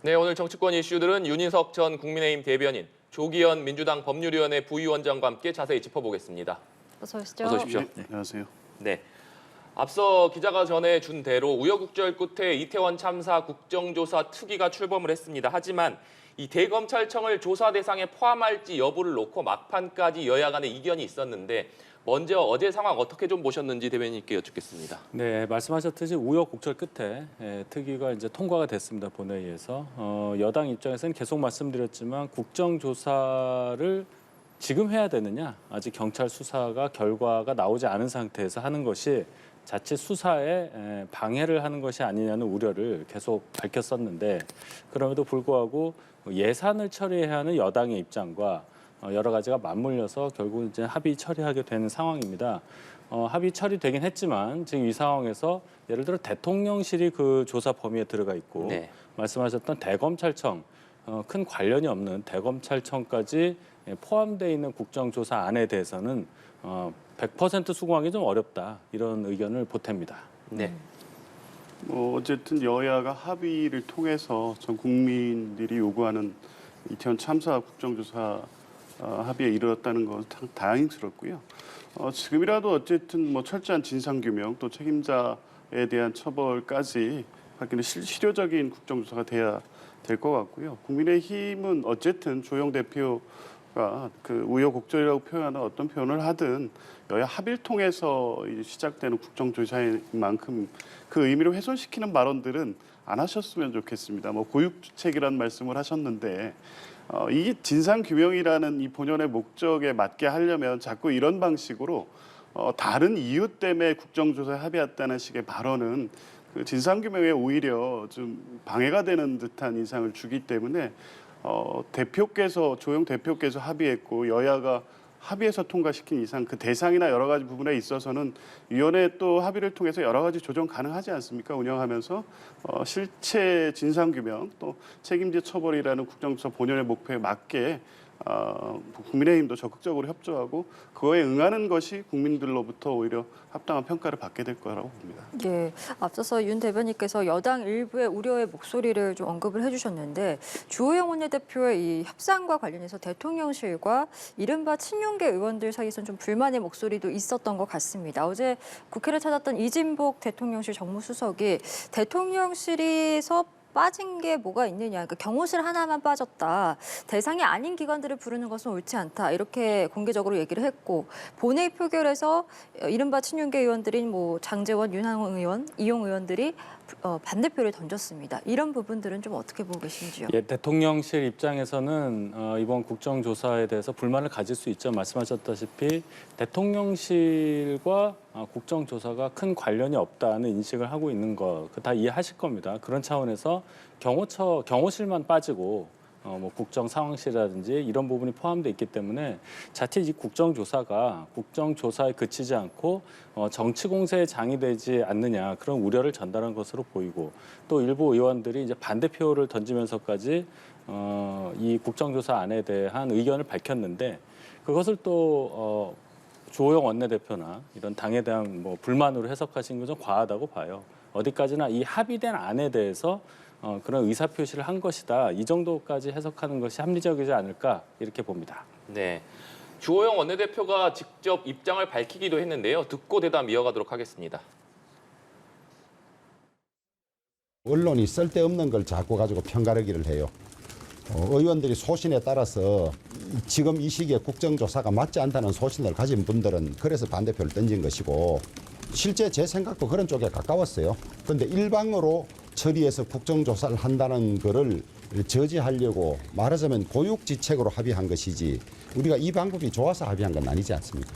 네, 오늘 정치권 이슈들은 윤희석 전 국민의힘 대변인, 조기현 민주당 법률위원회 부위원장과 함께 자세히 짚어보겠습니다. 어서 오시죠. 어서 오십시오. 네, 안녕하세요. 네. 앞서 기자가 전해 준 대로 우여곡절 끝에 이태원 참사 국정조사 특위가 출범을 했습니다. 하지만 이 대검찰청을 조사 대상에 포함할지 여부를 놓고 막판까지 여야 간의 이견이 있었는데 먼저 어제 상황 어떻게 좀 보셨는지 대변인께 여쭙겠습니다. 네, 말씀하셨듯이 우여곡절 끝에 특위가 이제 통과가 됐습니다. 본회의에서 여당 입장에서는 계속 말씀드렸지만 국정조사를 지금 해야 되느냐, 아직 경찰 수사가 결과가 나오지 않은 상태에서 하는 것이 자칫 수사에 방해를 하는 것이 아니냐는 우려를 계속 밝혔었는데 그럼에도 불구하고 예산을 처리해야 하는 여당의 입장과 여러 가지가 맞물려서 결국 이제 합의 처리하게 되는 상황입니다. 합의 처리되긴 했지만 지금 이 상황에서 예를 들어 대통령실이 그 조사 범위에 들어가 있고 네. 말씀하셨던 대검찰청 큰 관련이 없는 대검찰청까지 포함되어 있는 국정조사안에 대해서는 100% 수긍하기 좀 어렵다 이런 의견을 보탭니다. 네. 어쨌든 여야가 합의를 통해서 전 국민들이 요구하는 이태원 참사 국정조사 합의에 이르렀다는 건 다행스럽고요. 지금이라도 어쨌든 뭐 철저한 진상규명 또 책임자에 대한 처벌까지 하기는 실효적인 국정조사가 돼야 될 것 같고요. 국민의힘은 어쨌든 조영 대표가 그 우여곡절이라고 표현하는 어떤 표현을 하든 여야 합의를 통해서 시작되는 국정조사인 만큼 그 의미를 훼손시키는 발언들은 안 하셨으면 좋겠습니다. 뭐 고육주책이라는 말씀을 하셨는데 이게 진상규명이라는 이 본연의 목적에 맞게 하려면 자꾸 이런 방식으로 다른 이유 때문에 국정조사에 합의했다는 식의 발언은 그 진상규명에 오히려 좀 방해가 되는 듯한 인상을 주기 때문에 조영 대표께서 합의했고 여야가 합의해서 통과시킨 이상 그 대상이나 여러 가지 부분에 있어서는 위원회 또 합의를 통해서 여러 가지 조정 가능하지 않습니까? 운영하면서 실체 진상규명 또 책임자 처벌이라는 국정조사 본연의 목표에 맞게 국민의힘도 적극적으로 협조하고 그거에 응하는 것이 국민들로부터 오히려 합당한 평가를 받게 될 거라고 봅니다. 예, 앞서서 윤 대변인께서 여당 일부의 우려의 목소리를 좀 언급을 해주셨는데 주호영 원내대표의 이 협상과 관련해서 대통령실과 이른바 친윤계 의원들 사이에서는 좀 불만의 목소리도 있었던 것 같습니다. 어제 국회를 찾았던 이진복 대통령실 정무수석이 대통령실에서 빠진 게 뭐가 있느냐, 그러니까 경호실 하나만 빠졌다. 대상이 아닌 기관들을 부르는 것은 옳지 않다. 이렇게 공개적으로 얘기를 했고 본회의 표결에서 이른바 친윤계 의원들인 뭐 장제원, 윤한홍 의원, 이용 의원들이 반대표를 던졌습니다. 이런 부분들은 좀 어떻게 보고 계신지요? 예, 대통령실 입장에서는 이번 국정조사에 대해서 불만을 가질 수 있죠. 말씀하셨다시피 대통령실과 국정조사가 큰 관련이 없다는 인식을 하고 있는 거 다 이해하실 겁니다. 그런 차원에서 경호실만 빠지고 뭐 국정상황실이라든지 이런 부분이 포함되어 있기 때문에 자칫 이 국정조사에 그치지 않고 정치 공세의 장이 되지 않느냐 그런 우려를 전달한 것으로 보이고 또 일부 의원들이 이제 반대표를 던지면서까지 이 국정조사안에 대한 의견을 밝혔는데 그것을 또 주호영 원내대표나 이런 당에 대한 뭐 불만으로 해석하신 건 좀 과하다고 봐요. 어디까지나 이 합의된 안에 대해서 그런 의사표시를 한 것이다. 이 정도까지 해석하는 것이 합리적이지 않을까 이렇게 봅니다. 네. 주호영 원내대표가 직접 입장을 밝히기도 했는데요. 듣고 대담 이어가도록 하겠습니다. 언론이 쓸데없는 걸 자꾸 가지고 편가르기를 해요. 의원들이 소신에 따라서 지금 이 시기에 국정조사가 맞지 않다는 소신을 가진 분들은 그래서 반대표를 던진 것이고 실제 제 생각도 그런 쪽에 가까웠어요. 그런데 일방으로 처리해서 국정조사를 한다는 거를 저지하려고 말하자면 고육지책으로 합의한 것이지 우리가 이 방법이 좋아서 합의한 건 아니지 않습니까?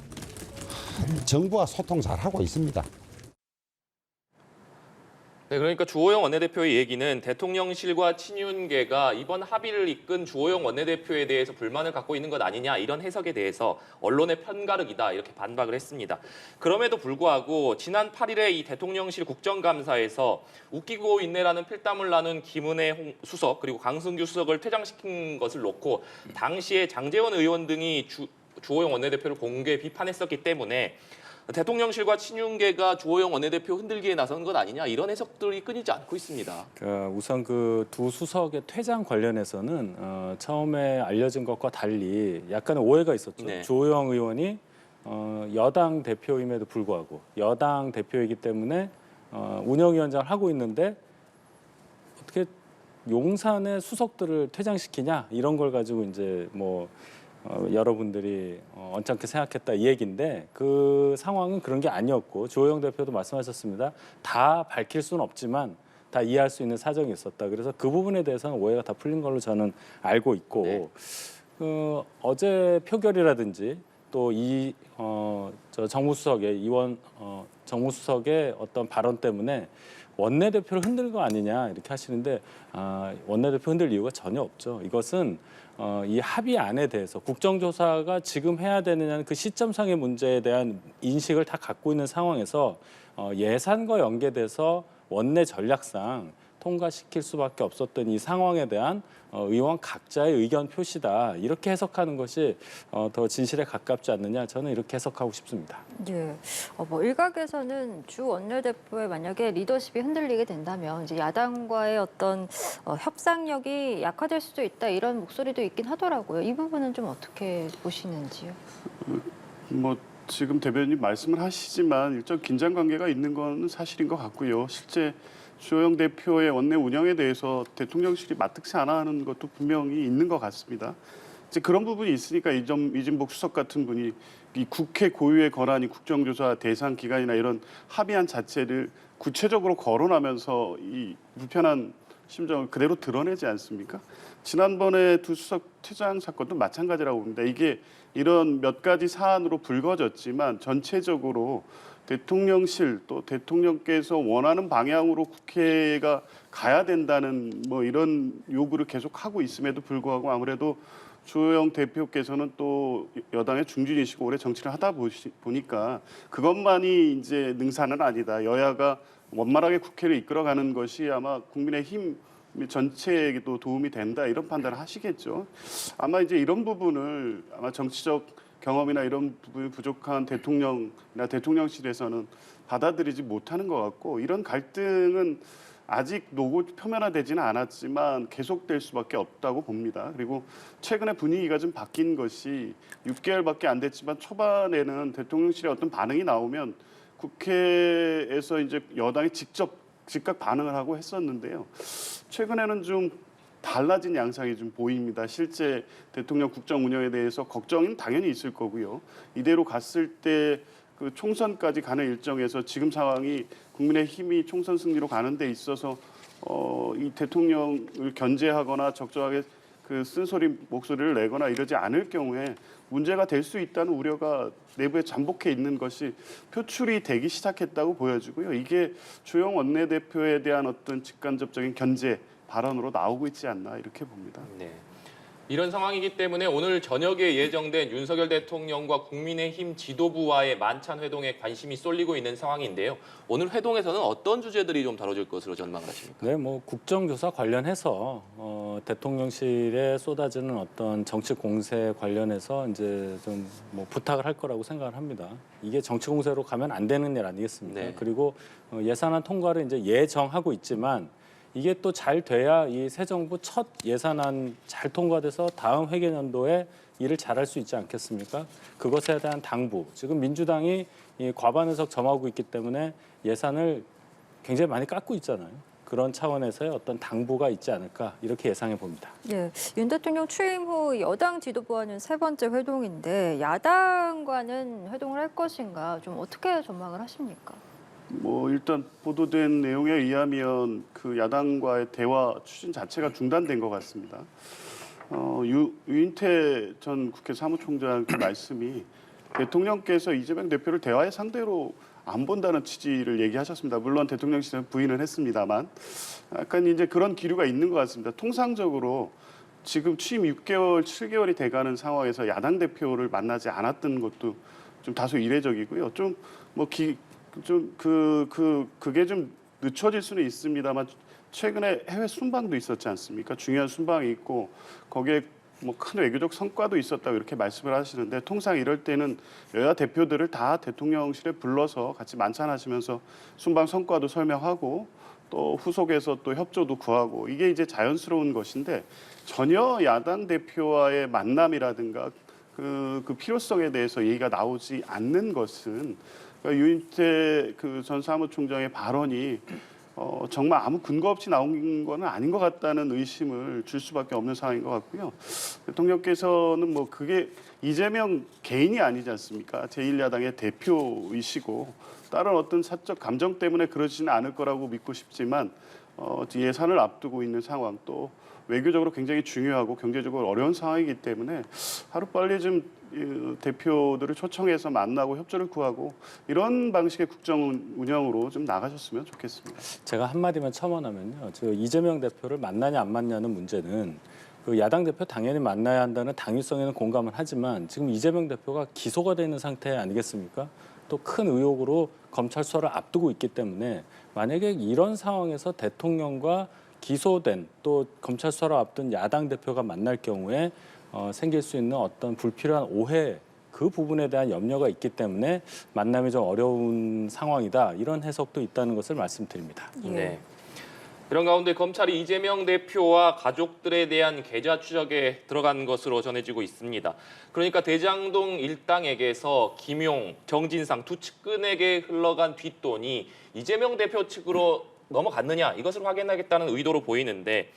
정부와 소통 잘하고 있습니다. 네, 그러니까 주호영 원내대표의 얘기는 대통령실과 친윤계가 이번 합의를 이끈 주호영 원내대표에 대해서 불만을 갖고 있는 것 아니냐 이런 해석에 대해서 언론의 편가르기다 이렇게 반박을 했습니다. 그럼에도 불구하고 지난 8일에 이 대통령실 국정감사에서 웃기고 있네라는 필담을 나눈 김은혜 수석 그리고 강승규 수석을 퇴장시킨 것을 놓고 당시에 장제원 의원 등이 주호영 원내대표를 공개 비판했었기 때문에 대통령실과 친윤계가 주호영 원내대표 흔들기에 나선 것 아니냐 이런 해석들이 끊이지 않고 있습니다. 우선 그 두 수석의 퇴장 관련해서는 처음에 알려진 것과 달리 약간의 오해가 있었죠. 네. 주호영 의원이 여당 대표임에도 불구하고 여당 대표이기 때문에 운영위원장을 하고 있는데 어떻게 용산의 수석들을 퇴장시키냐 이런 걸 가지고 이제 뭐 여러분들이 언짢게 생각했다 이 얘기인데 그 상황은 그런 게 아니었고 주호영 대표도 말씀하셨습니다. 다 밝힐 수는 없지만 다 이해할 수 있는 사정이 있었다. 그래서 그 부분에 대해서는 오해가 다 풀린 걸로 저는 알고 있고 네. 어제 표결이라든지 또 저 정무수석의 정무수석의 어떤 발언 때문에 원내대표를 흔들 거 아니냐 이렇게 하시는데 원내대표 흔들 이유가 전혀 없죠. 이것은 이 합의안에 대해서 국정조사가 지금 해야 되느냐는 그 시점상의 문제에 대한 인식을 다 갖고 있는 상황에서 예산과 연계돼서 원내 전략상 통과시킬 수밖에 없었던 이 상황에 대한 의원 각자의 의견 표시다. 이렇게 해석하는 것이 더 진실에 가깝지 않느냐. 저는 이렇게 해석하고 싶습니다. 예. 뭐 일각에서는 주 원내대표의 만약에 리더십이 흔들리게 된다면 이제 야당과의 어떤 협상력이 약화될 수도 있다 이런 목소리도 있긴 하더라고요. 이 부분은 좀 어떻게 보시는지요? 뭐 지금 대변인 말씀을 하시지만 일정 긴장 관계가 있는 건 사실인 것 같고요. 실제 주호영 대표의 원내 운영에 대해서 대통령실이 마뜩지 않아 하는 것도 분명히 있는 것 같습니다. 이제 그런 부분이 있으니까 이진복 수석 같은 분이 이 국회 고유의 권한이 국정조사 대상 기간이나 이런 합의안 자체를 구체적으로 거론하면서 이 불편한 심정을 그대로 드러내지 않습니까? 지난번에 두 수석 퇴장 사건도 마찬가지라고 봅니다. 이게 이런 몇 가지 사안으로 불거졌지만 전체적으로 대통령실 또 대통령께서 원하는 방향으로 국회가 가야 된다는 뭐 이런 요구를 계속 하고 있음에도 불구하고 아무래도 주호영 대표께서는 또 여당의 중진이시고 오래 정치를 하다 보니까 그것만이 이제 능사는 아니다. 여야가 원만하게 국회를 이끌어가는 것이 아마 국민의힘 전체에게도 도움이 된다 이런 판단을 하시겠죠. 아마 이제 이런 부분을 아마 정치적 경험이나 이런 부분이 부족한 대통령이나 대통령실에서는 받아들이지 못하는 것 같고 이런 갈등은 아직 표면화되지는 않았지만 계속될 수밖에 없다고 봅니다. 그리고 최근에 분위기가 좀 바뀐 것이 6개월밖에 안 됐지만 초반에는 대통령실의 어떤 반응이 나오면 국회에서 이제 여당이 즉각 반응을 하고 했었는데요. 최근에는 좀 달라진 양상이 좀 보입니다. 실제 대통령 국정 운영에 대해서 걱정은 당연히 있을 거고요. 이대로 갔을 때 그 총선까지 가는 일정에서 지금 상황이 국민의힘이 총선 승리로 가는 데 있어서 이 대통령을 견제하거나 적절하게 그 쓴소리 목소리를 내거나 이러지 않을 경우에 문제가 될 수 있다는 우려가 내부에 잠복해 있는 것이 표출이 되기 시작했다고 보여지고요. 이게 주호영 원내대표에 대한 어떤 직간접적인 견제 발언으로 나오고 있지 않나 이렇게 봅니다. 네. 이런 상황이기 때문에 오늘 저녁에 예정된 윤석열 대통령과 국민의힘 지도부와의 만찬 회동에 관심이 쏠리고 있는 상황인데요. 오늘 회동에서는 어떤 주제들이 좀 다뤄질 것으로 전망을 하십니까? 네, 뭐 국정조사 관련해서 대통령실에 쏟아지는 어떤 정치 공세 관련해서 이제 좀 뭐 부탁을 할 거라고 생각을 합니다. 이게 정치 공세로 가면 안 되는 일 아니겠습니까? 네. 그리고 예산안 통과를 이제 예정하고 있지만 이게 또 잘 돼야 이 새 정부 첫 예산안 잘 통과돼서 다음 회계년도에 일을 잘할 수 있지 않겠습니까? 그것에 대한 당부. 지금 민주당이 이 과반 의석 점하고 있기 때문에 예산을 굉장히 많이 깎고 있잖아요. 그런 차원에서의 어떤 당부가 있지 않을까 이렇게 예상해 봅니다. 예, 윤 대통령 취임 후 여당 지도부와는 세 번째 회동인데 야당과는 회동을 할 것인가 좀 어떻게 전망을 하십니까? 뭐 일단 보도된 내용에 의하면 그 야당과의 대화 추진 자체가 중단된 것 같습니다. 유인태 전 국회 사무총장 그 말씀이 대통령께서 이재명 대표를 대화의 상대로 안 본다는 취지를 얘기하셨습니다. 물론 대통령실은 부인을 했습니다만 약간 이제 그런 기류가 있는 것 같습니다. 통상적으로 지금 취임 6개월, 7개월이 돼가는 상황에서 야당 대표를 만나지 않았던 것도 좀 다소 이례적이고요. 좀 뭐 그게 좀 늦춰질 수는 있습니다만 최근에 해외 순방도 있었지 않습니까? 중요한 순방이 있고 거기에 뭐 큰 외교적 성과도 있었다고 이렇게 말씀을 하시는데 통상 이럴 때는 여야 대표들을 다 대통령실에 불러서 같이 만찬하시면서 순방 성과도 설명하고 또 후속에서 또 협조도 구하고 이게 이제 자연스러운 것인데 전혀 야당 대표와의 만남이라든가 그 필요성에 대해서 얘기가 나오지 않는 것은 그러니까 유인태 그 전 사무총장의 발언이 정말 아무 근거 없이 나온 건 아닌 것 같다는 의심을 줄 수밖에 없는 상황인 것 같고요. 대통령께서는 뭐 그게 이재명 개인이 아니지 않습니까? 제1야당의 대표이시고 다른 어떤 사적 감정 때문에 그러지는 않을 거라고 믿고 싶지만 예산을 앞두고 있는 상황 또 외교적으로 굉장히 중요하고 경제적으로 어려운 상황이기 때문에 하루빨리 좀 대표들을 초청해서 만나고 협조를 구하고 이런 방식의 국정 운영으로 좀 나가셨으면 좋겠습니다. 제가 한마디만 첨언하면요. 이재명 대표를 만나냐 안 만나는 문제는 그 야당 대표 당연히 만나야 한다는 당위성에는 공감을 하지만 지금 이재명 대표가 기소가 돼 있는 상태 아니겠습니까? 또 큰 의혹으로 검찰 수사를 앞두고 있기 때문에 만약에 이런 상황에서 대통령과 기소된 또 검찰 수사를 앞둔 야당 대표가 만날 경우에 생길 수 있는 어떤 불필요한 오해 그 부분에 대한 염려가 있기 때문에 만남이 좀 어려운 상황이다 이런 해석도 있다는 것을 말씀드립니다. 네. 이런 가운데 검찰이 이재명 대표와 가족들에 대한 계좌 추적에 들어간 것으로 전해지고 있습니다. 그러니까 대장동 일당에게서 김용, 정진상 두 측근에게 흘러간 뒷돈이 이재명 대표 측으로 넘어갔느냐 이것을 확인하겠다는 의도로 보이는데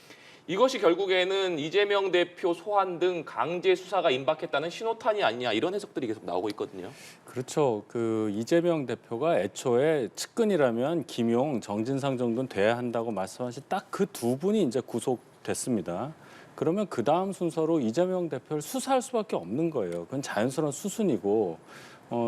이것이 결국에는 이재명 대표 소환 등 강제 수사가 임박했다는 신호탄이 아니냐 이런 해석들이 계속 나오고 있거든요. 그렇죠. 그 이재명 대표가 애초에 측근이라면 김용, 정진상 정도는 돼야 한다고 말씀하신 딱 그 두 분이 이제 구속됐습니다. 그러면 그 다음 순서로 이재명 대표를 수사할 수밖에 없는 거예요. 그건 자연스러운 수순이고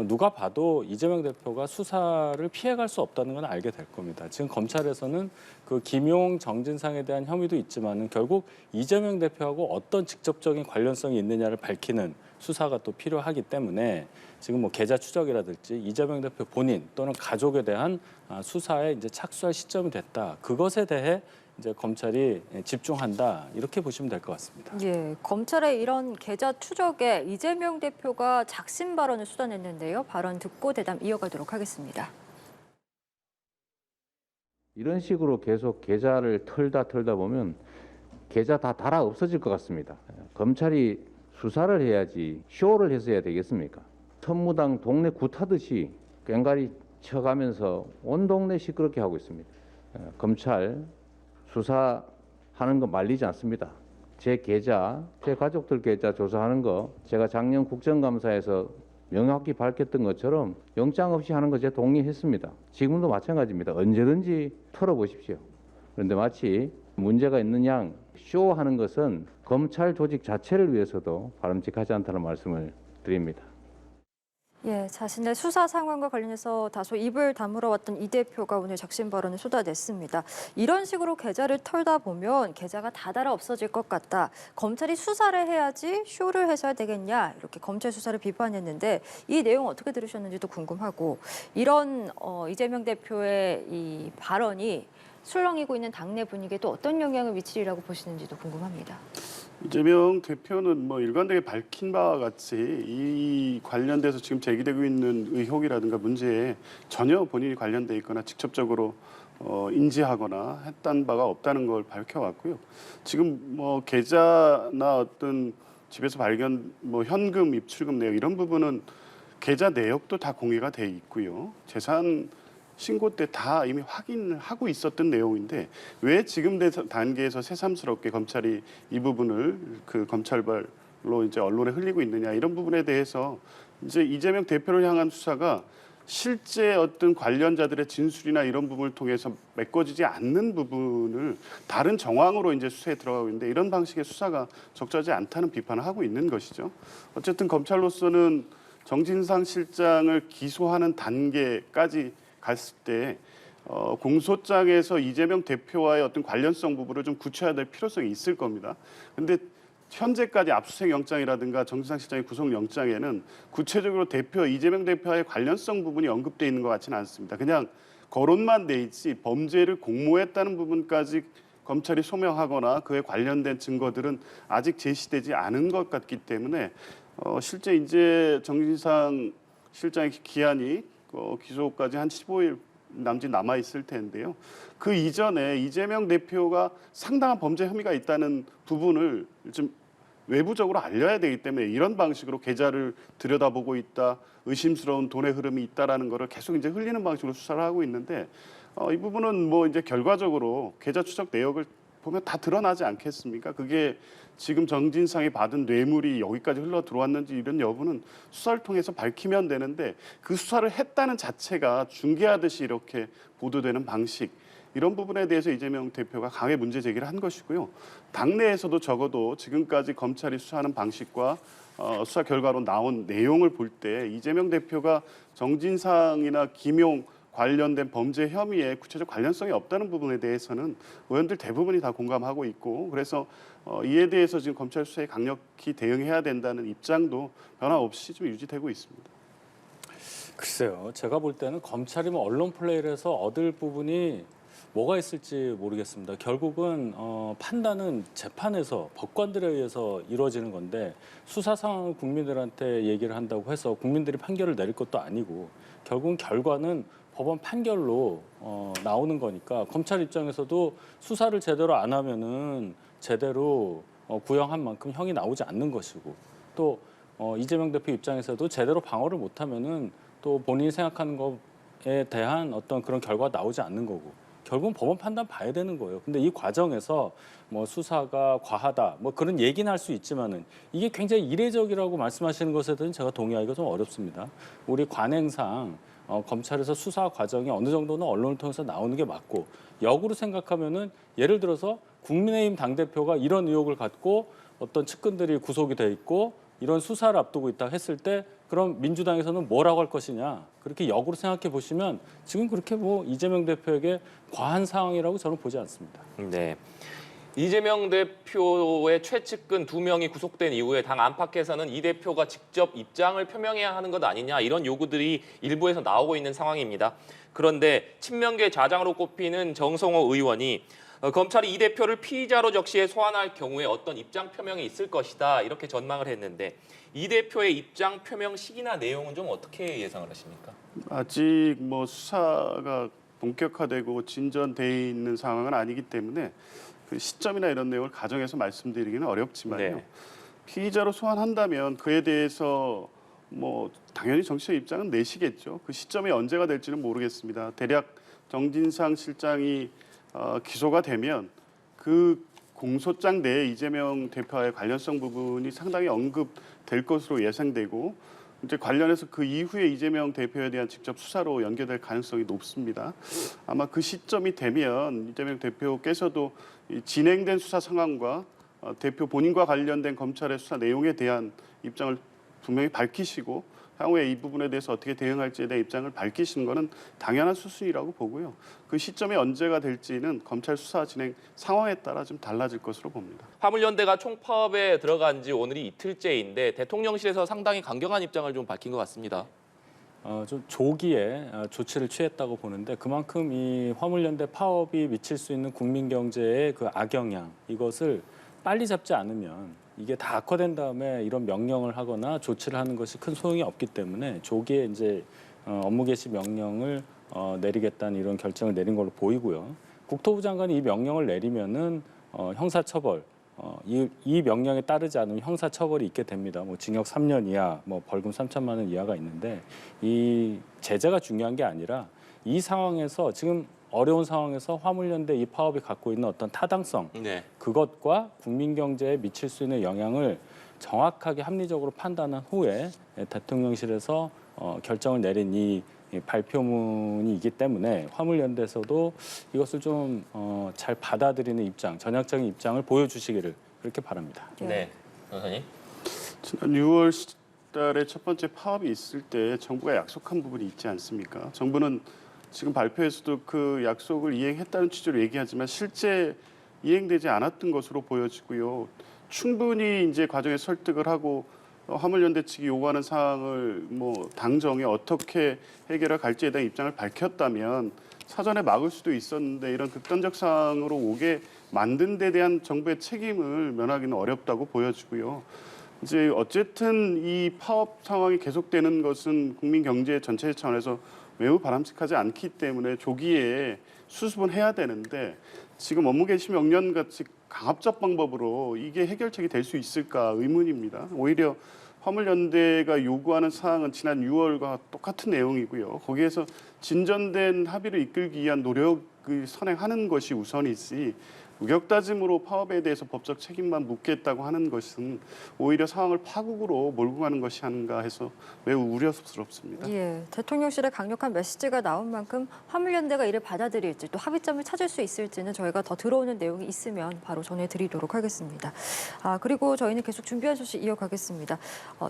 누가 봐도 이재명 대표가 수사를 피해갈 수 없다는 건 알게 될 겁니다. 지금 검찰에서는 그 김용, 정진상에 대한 혐의도 있지만은 결국 이재명 대표하고 어떤 직접적인 관련성이 있느냐를 밝히는 수사가 또 필요하기 때문에 지금 뭐 계좌 추적이라든지 이재명 대표 본인 또는 가족에 대한 수사에 이제 착수할 시점이 됐다. 그것에 대해 이제 검찰이 집중한다 이렇게 보시면 될 것 같습니다. 예, 검찰의 이런 계좌 추적에 이재명 대표가 작심 발언을 쏟아냈는데요. 발언 듣고 대담 이어가도록 하겠습니다. 이런 식으로 계속 계좌를 털다 보면 계좌 다 달아 없어질 것 같습니다. 검찰이 수사를 해야지 쇼를 해서 해야 되겠습니까? 천무당 동네 굿하듯이 꽹가리 쳐가면서 온 동네 시끄럽게 하고 있습니다. 검찰 수사하는 거 말리지 않습니다. 제 계좌, 제 가족들 계좌 조사하는 거 제가 작년 국정감사에서 명확히 밝혔던 것처럼 영장 없이 하는 거 제가 동의했습니다. 지금도 마찬가지입니다. 언제든지 털어보십시오. 그런데 마치 문제가 있는 양 쇼하는 것은 검찰 조직 자체를 위해서도 바람직하지 않다는 말씀을 드립니다. 예, 자신의 수사 상황과 관련해서 다소 입을 다물어 왔던 이 대표가 오늘 작심 발언을 쏟아냈습니다. 이런 식으로 계좌를 털다 보면 계좌가 다 달아 없어질 것 같다. 검찰이 수사를 해야지 쇼를 해서야 되겠냐 이렇게 검찰 수사를 비판했는데 이 내용 어떻게 들으셨는지도 궁금하고 이런 이재명 대표의 이 발언이 술렁이고 있는 당내 분위기에 또 어떤 영향을 미치리라고 보시는지도 궁금합니다. 이재명 대표는 뭐 일관되게 밝힌 바와 같이 이 관련돼서 지금 제기되고 있는 의혹이라든가 문제에 전혀 본인이 관련돼 있거나 직접적으로 인지하거나 했던 바가 없다는 걸 밝혀왔고요. 지금 뭐 계좌나 어떤 집에서 발견 뭐 현금 입출금 내역 이런 부분은 계좌 내역도 다 공개가 돼 있고요. 재산 신고 때 다 이미 확인을 하고 있었던 내용인데 왜 지금 단계에서 새삼스럽게 검찰이 이 부분을 그 검찰발로 이제 언론에 흘리고 있느냐 이런 부분에 대해서 이제 이재명 대표를 향한 수사가 실제 어떤 관련자들의 진술이나 이런 부분을 통해서 메꿔지지 않는 부분을 다른 정황으로 이제 수사에 들어가고 있는데 이런 방식의 수사가 적절하지 않다는 비판을 하고 있는 것이죠. 어쨌든 검찰로서는 정진상 실장을 기소하는 단계까지 갔을 때 공소장에서 이재명 대표와의 어떤 관련성 부분을 좀 굳혀야 될 필요성이 있을 겁니다. 그런데 현재까지 압수수색 영장이라든가 정진상 실장의 구속 영장에는 구체적으로 이재명 대표와의 관련성 부분이 언급되어 있는 것 같지는 않습니다. 그냥 거론만 돼 있지 범죄를 공모했다는 부분까지 검찰이 소명하거나 그에 관련된 증거들은 아직 제시되지 않은 것 같기 때문에 실제 이제 정진상 실장의 기한이 기소까지 한 15일 남짓 남아 있을 텐데요. 그 이전에 이재명 대표가 상당한 범죄 혐의가 있다는 부분을 좀 외부적으로 알려야 되기 때문에 이런 방식으로 계좌를 들여다보고 있다, 의심스러운 돈의 흐름이 있다라는 거를 계속 이제 흘리는 방식으로 수사를 하고 있는데 이 부분은 뭐 이제 결과적으로 계좌 추적 내역을 보면 다 드러나지 않겠습니까? 그게 지금 정진상이 받은 뇌물이 여기까지 흘러 들어왔는지 이런 여부는 수사를 통해서 밝히면 되는데 그 수사를 했다는 자체가 중계하듯이 이렇게 보도되는 방식 이런 부분에 대해서 이재명 대표가 강하게 문제 제기를 한 것이고요. 당내에서도 적어도 지금까지 검찰이 수사하는 방식과 수사 결과로 나온 내용을 볼 때 이재명 대표가 정진상이나 김용 관련된 범죄 혐의에 구체적 관련성이 없다는 부분에 대해서는 의원들 대부분이 다 공감하고 있고 그래서 이에 대해서 지금 검찰 수사에 강력히 대응해야 된다는 입장도 변함없이 좀 유지되고 있습니다. 글쎄요. 제가 볼 때는 검찰이 뭐 언론 플레이를 해서 얻을 부분이 뭐가 있을지 모르겠습니다. 결국은 판단은 재판에서 법관들에 의해서 이루어지는 건데 수사 상황을 국민들한테 얘기를 한다고 해서 국민들이 판결을 내릴 것도 아니고 결국은 결과는 법원 판결로 나오는 거니까 검찰 입장에서도 수사를 제대로 안 하면은 제대로 구형한 만큼 형이 나오지 않는 것이고 또 이재명 대표 입장에서도 제대로 방어를 못하면은 또 본인이 생각하는 것에 대한 어떤 그런 결과가 나오지 않는 거고 결국은 법원 판단 봐야 되는 거예요. 근데 이 과정에서 뭐 수사가 과하다 뭐 그런 얘기는 할 수 있지만은 이게 굉장히 이례적이라고 말씀하시는 것에 대해서는 제가 동의하기가 좀 어렵습니다. 우리 관행상 검찰에서 수사 과정이 어느 정도는 언론을 통해서 나오는 게 맞고 역으로 생각하면은 예를 들어서 국민의힘 당대표가 이런 의혹을 갖고 어떤 측근들이 구속이 돼 있고 이런 수사를 앞두고 있다 했을 때 그럼 민주당에서는 뭐라고 할 것이냐 그렇게 역으로 생각해 보시면 지금 그렇게 뭐 이재명 대표에게 과한 상황이라고 저는 보지 않습니다. 네. 이재명 대표의 최측근 2명이 구속된 이후에 당 안팎에서는 이 대표가 직접 입장을 표명해야 하는 것 아니냐 이런 요구들이 일부에서 나오고 있는 상황입니다. 그런데 친명계 좌장으로 꼽히는 정성호 의원이 검찰이 이 대표를 피의자로 적시해 소환할 경우에 어떤 입장 표명이 있을 것이다 이렇게 전망을 했는데 이 대표의 입장 표명 시기나 내용은 좀 어떻게 예상을 하십니까? 아직 뭐 수사가 본격화되고 진전돼 있는 상황은 아니기 때문에 그 시점이나 이런 내용을 가정해서 말씀드리기는 어렵지만요. 네. 피의자로 소환한다면 그에 대해서 뭐 당연히 정치적 입장은 내시겠죠. 그 시점이 언제가 될지는 모르겠습니다. 대략 정진상 실장이 기소가 되면 그 공소장 내에 이재명 대표와의 관련성 부분이 상당히 언급될 것으로 예상되고 이제 관련해서 그 이후에 이재명 대표에 대한 직접 수사로 연계될 가능성이 높습니다. 아마 그 시점이 되면 이재명 대표께서도 이 진행된 수사 상황과 대표 본인과 관련된 검찰의 수사 내용에 대한 입장을 분명히 밝히시고 향후에 이 부분에 대해서 어떻게 대응할지에 대한 입장을 밝히시는 것은 당연한 수순이라고 보고요. 그 시점이 언제가 될지는 검찰 수사 진행 상황에 따라 좀 달라질 것으로 봅니다. 화물연대가 총파업에 들어간 지 오늘이 이틀째인데 대통령실에서 상당히 강경한 입장을 좀 밝힌 것 같습니다. 좀 조기에 조치를 취했다고 보는데 그만큼 이 화물연대 파업이 미칠 수 있는 국민 경제의 그 악영향 이것을 빨리 잡지 않으면 이게 다 악화된 다음에 이런 명령을 하거나 조치를 하는 것이 큰 소용이 없기 때문에 조기에 이제 업무 개시 명령을 내리겠다는 이런 결정을 내린 걸로 보이고요. 국토부 장관이 이 명령을 내리면은 형사처벌 이 명령에 따르지 않으면 형사처벌이 있게 됩니다. 뭐 징역 3년 이하, 뭐 벌금 3천만 원 이하가 있는데 이 제재가 중요한 게 아니라 이 상황에서 지금 어려운 상황에서 화물연대 이 파업이 갖고 있는 어떤 타당성 네. 그것과 국민 경제에 미칠 수 있는 영향을 정확하게 합리적으로 판단한 후에 대통령실에서 결정을 내린 이 발표문이기 때문에 화물연대에서도 이것을 좀 잘 받아들이는 입장, 전향적인 입장을 보여주시기를 그렇게 바랍니다. 네. 변호사님. 지난 6월 달에 첫 번째 파업이 있을 때 정부가 약속한 부분이 있지 않습니까? 정부는 지금 발표에서도 그 약속을 이행했다는 취지로 얘기하지만 실제 이행되지 않았던 것으로 보여지고요. 충분히 이제 과정에 설득을 하고 화물연대 측이 요구하는 사항을 뭐 당정에 어떻게 해결해 갈지에 대한 입장을 밝혔다면 사전에 막을 수도 있었는데 이런 극단적 사항으로 오게 만든 데 대한 정부의 책임을 면하기는 어렵다고 보여지고요. 이제 어쨌든 이 파업 상황이 계속되는 것은 국민 경제 전체 차원에서 매우 바람직하지 않기 때문에 조기에 수습은 해야 되는데 지금 업무 개시 명령 같이 강압적 방법으로 이게 해결책이 될 수 있을까 의문입니다. 오히려 화물연대가 요구하는 사항은 지난 6월과 똑같은 내용이고요. 거기에서 진전된 합의를 이끌기 위한 노력을 선행하는 것이 우선이지 무격다짐으로 파업에 대해서 법적 책임만 묻겠다고 하는 것은 오히려 상황을 파국으로 몰고 가는 것이 아닌가 해서 매우 우려스럽습니다. 예, 대통령실의 강력한 메시지가 나온 만큼 화물연대가 이를 받아들일지 또 합의점을 찾을 수 있을지는 저희가 더 들어오는 내용이 있으면 바로 전해드리도록 하겠습니다. 그리고 저희는 계속 준비한 소식 이어가겠습니다.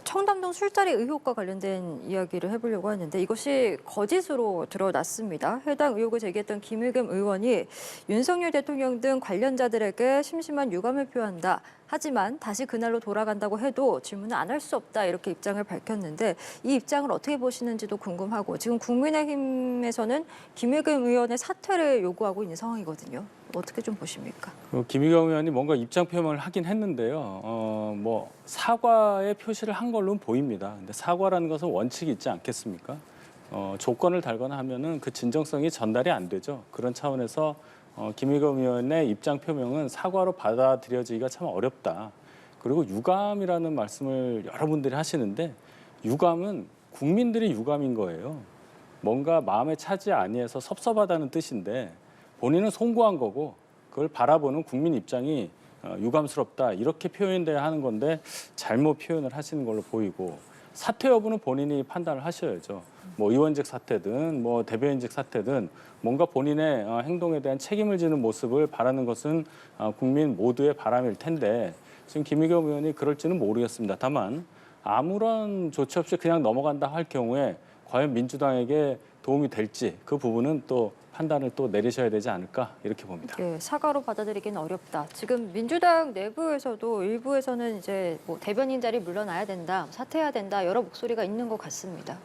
청담동 술자리 의혹과 관련된 이야기를 해보려고 하는데 이것이 거짓으로 드러났습니다. 해당 의혹을 제기했던 김의겸 의원이 윤석열 대통령 등 관련자들에게 심심한 유감을 표한다. 하지만 다시 그날로 돌아간다고 해도 질문을 안 할 수 없다 이렇게 입장을 밝혔는데 이 입장을 어떻게 보시는지도 궁금하고 지금 국민의힘에서는 김의겸 의원의 사퇴를 요구하고 있는 상황이거든요. 어떻게 좀 보십니까? 김의겸 의원이 뭔가 입장 표명을 하긴 했는데요. 뭐 사과의 표시를 한 걸로는 보입니다. 근데 사과라는 것은 원칙이 있지 않겠습니까? 조건을 달거나 하면은 그 진정성이 전달이 안 되죠. 그런 차원에서 김의겸 의원의 입장 표명은 사과로 받아들여지기가 참 어렵다. 그리고 유감이라는 말씀을 여러분들이 하시는데 유감은 국민들이 유감인 거예요. 뭔가 마음에 차지 아니해서 섭섭하다는 뜻인데 본인은 송구한 거고 그걸 바라보는 국민 입장이 유감스럽다 이렇게 표현돼야 하는 건데 잘못 표현을 하시는 걸로 보이고 사퇴 여부는 본인이 판단을 하셔야죠. 뭐 의원직 사퇴든 뭐 대변인직 사퇴든 뭔가 본인의 행동에 대한 책임을 지는 모습을 바라는 것은 국민 모두의 바람일 텐데 지금 김의겸 의원이 그럴지는 모르겠습니다. 다만 아무런 조치 없이 그냥 넘어간다 할 경우에 과연 민주당에게 도움이 될지 그 부분은 또 판단을 또 내리셔야 되지 않을까 이렇게 봅니다. 예, 사과로 받아들이기는 어렵다. 지금 민주당 내부에서도 일부에서는 이제 뭐 대변인 자리 물러나야 된다, 사퇴해야 된다 여러 목소리가 있는 것 같습니다.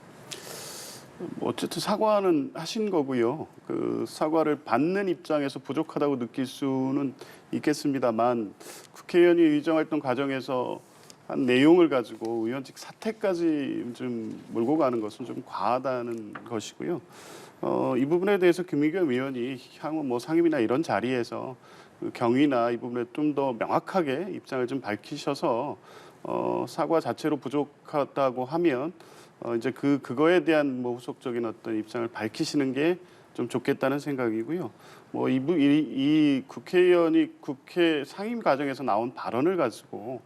어쨌든 사과는 하신 거고요. 그 사과를 받는 입장에서 부족하다고 느낄 수는 있겠습니다만 국회의원이 의정활동 과정에서 한 내용을 가지고 의원직 사퇴까지 좀 몰고 가는 것은 좀 과하다는 것이고요. 이 부분에 대해서 김의겸 의원이 향후 뭐 상임이나 이런 자리에서 그 경위나 이 부분에 좀 더 명확하게 입장을 좀 밝히셔서 사과 자체로 부족하다고 하면 이제 그거에 대한 뭐 후속적인 어떤 입장을 밝히시는 게 좀 좋겠다는 생각이고요. 뭐 이 국회의원이 국회 상임 과정에서 나온 발언을 가지고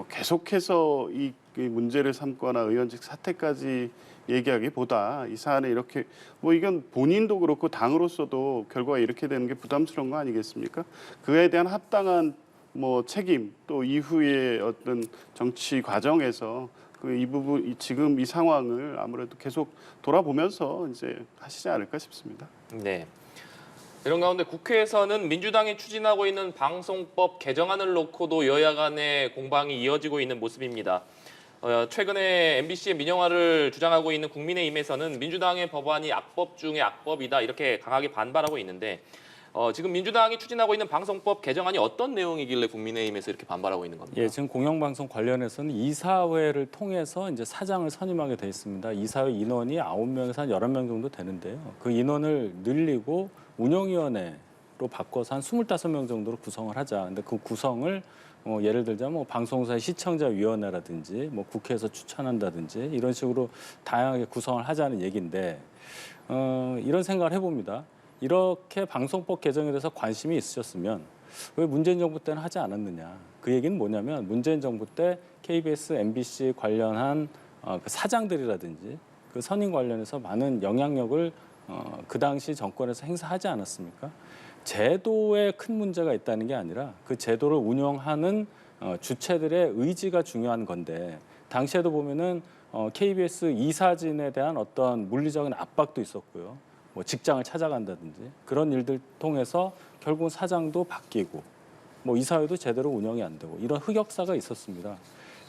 계속해서 이 문제를 삼거나 의원직 사퇴까지 얘기하기보다 이 사안에 이렇게 뭐 이건 본인도 그렇고 당으로서도 결과가 이렇게 되는 게 부담스러운 거 아니겠습니까? 그에 대한 합당한 뭐 책임 또 이후의 어떤 정치 과정에서 이 부분 지금 이 상황을 아무래도 계속 돌아보면서 이제 하시지 않을까 싶습니다. 네. 이런 가운데 국회에서는 민주당이 추진하고 있는 방송법 개정안을 놓고도 여야 간의 공방이 이어지고 있는 모습입니다. 최근에 MBC의 민영화를 주장하고 있는 국민의힘에서는 민주당의 법안이 악법 중에 악법이다 이렇게 강하게 반발하고 있는데 지금 민주당이 추진하고 있는 방송법 개정안이 어떤 내용이길래 국민의힘에서 이렇게 반발하고 있는 겁니까? 예, 지금 공영방송 관련해서는 이사회를 통해서 이제 사장을 선임하게 돼 있습니다. 이사회 인원이 9명에서 한 11명 정도 되는데요. 그 인원을 늘리고 운영위원회로 바꿔서 한 25명 정도로 구성을 하자. 근데 그 구성을 예를 들자면 뭐 방송사의 시청자위원회라든지 뭐 국회에서 추천한다든지 이런 식으로 다양하게 구성을 하자는 얘기인데 이런 생각을 해봅니다. 이렇게 방송법 개정에 대해서 관심이 있으셨으면 왜 문재인 정부 때는 하지 않았느냐. 그 얘기는 뭐냐면 문재인 정부 때 KBS, MBC 관련한 그 사장들이라든지 그 선임 관련해서 많은 영향력을 그 당시 정권에서 행사하지 않았습니까? 제도에 큰 문제가 있다는 게 아니라 그 제도를 운영하는 주체들의 의지가 중요한 건데 당시에도 보면은 KBS 이사진에 대한 어떤 물리적인 압박도 있었고요. 뭐 직장을 찾아간다든지 그런 일들 통해서 결국 사장도 바뀌고 뭐 이사회도 제대로 운영이 안 되고 이런 흑역사가 있었습니다.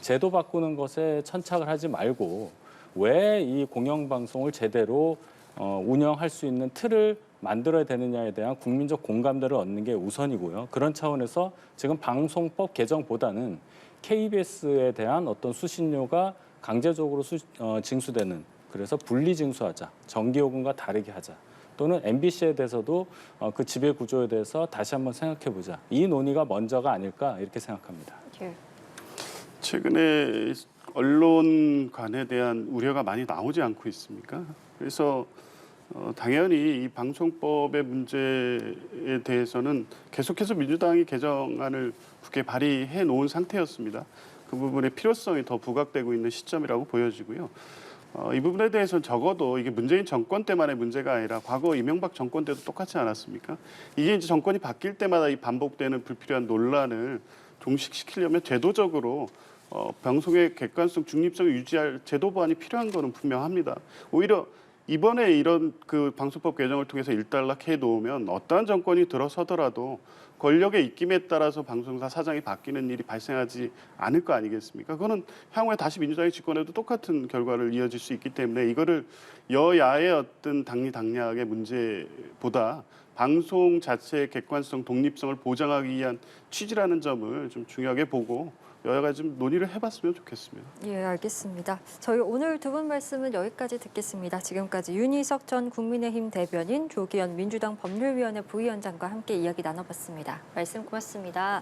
제도 바꾸는 것에 천착을 하지 말고 왜 이 공영방송을 제대로 운영할 수 있는 틀을 만들어야 되느냐에 대한 국민적 공감대를 얻는 게 우선이고요. 그런 차원에서 지금 방송법 개정보다는 KBS에 대한 어떤 수신료가 강제적으로 징수되는, 그래서 분리 징수하자, 정기요금과 다르게 하자, 또는 MBC에 대해서도 그 지배 구조에 대해서 다시 한번 생각해보자. 이 논의가 먼저가 아닐까 이렇게 생각합니다. 예. 최근에 언론관에 대한 우려가 많이 나오지 않고 있습니까? 그래서 당연히 이 방송법의 문제에 대해서는 계속해서 민주당이 개정안을 국회에 발의해 놓은 상태였습니다. 그 부분의 필요성이 더 부각되고 있는 시점이라고 보여지고요. 이 부분에 대해서는 적어도 이게 문재인 정권 때만의 문제가 아니라 과거 이명박 정권 때도 똑같지 않았습니까? 이게 이제 정권이 바뀔 때마다 이 반복되는 불필요한 논란을 종식시키려면 제도적으로 방송의 객관성, 중립성을 유지할 제도 보완이 필요한 거는 분명합니다. 오히려 이번에 이런 그 방송법 개정을 통해서 일단락해 놓으면 어떠한 정권이 들어서더라도 권력의 입김에 따라서 방송사 사장이 바뀌는 일이 발생하지 않을 거 아니겠습니까? 그거는 향후에 다시 민주당이 집권해도 똑같은 결과를 이어질 수 있기 때문에 이거를 여야의 어떤 당리당략의 문제보다 방송 자체의 객관성, 독립성을 보장하기 위한 취지라는 점을 좀 중요하게 보고 여야가 좀 논의를 해봤으면 좋겠습니다. 예, 알겠습니다. 저희 오늘 두 분 말씀은 여기까지 듣겠습니다. 지금까지 윤희석 전 국민의힘 대변인, 조기현 민주당 법률위원회 부위원장과 함께 이야기 나눠봤습니다. 말씀 고맙습니다.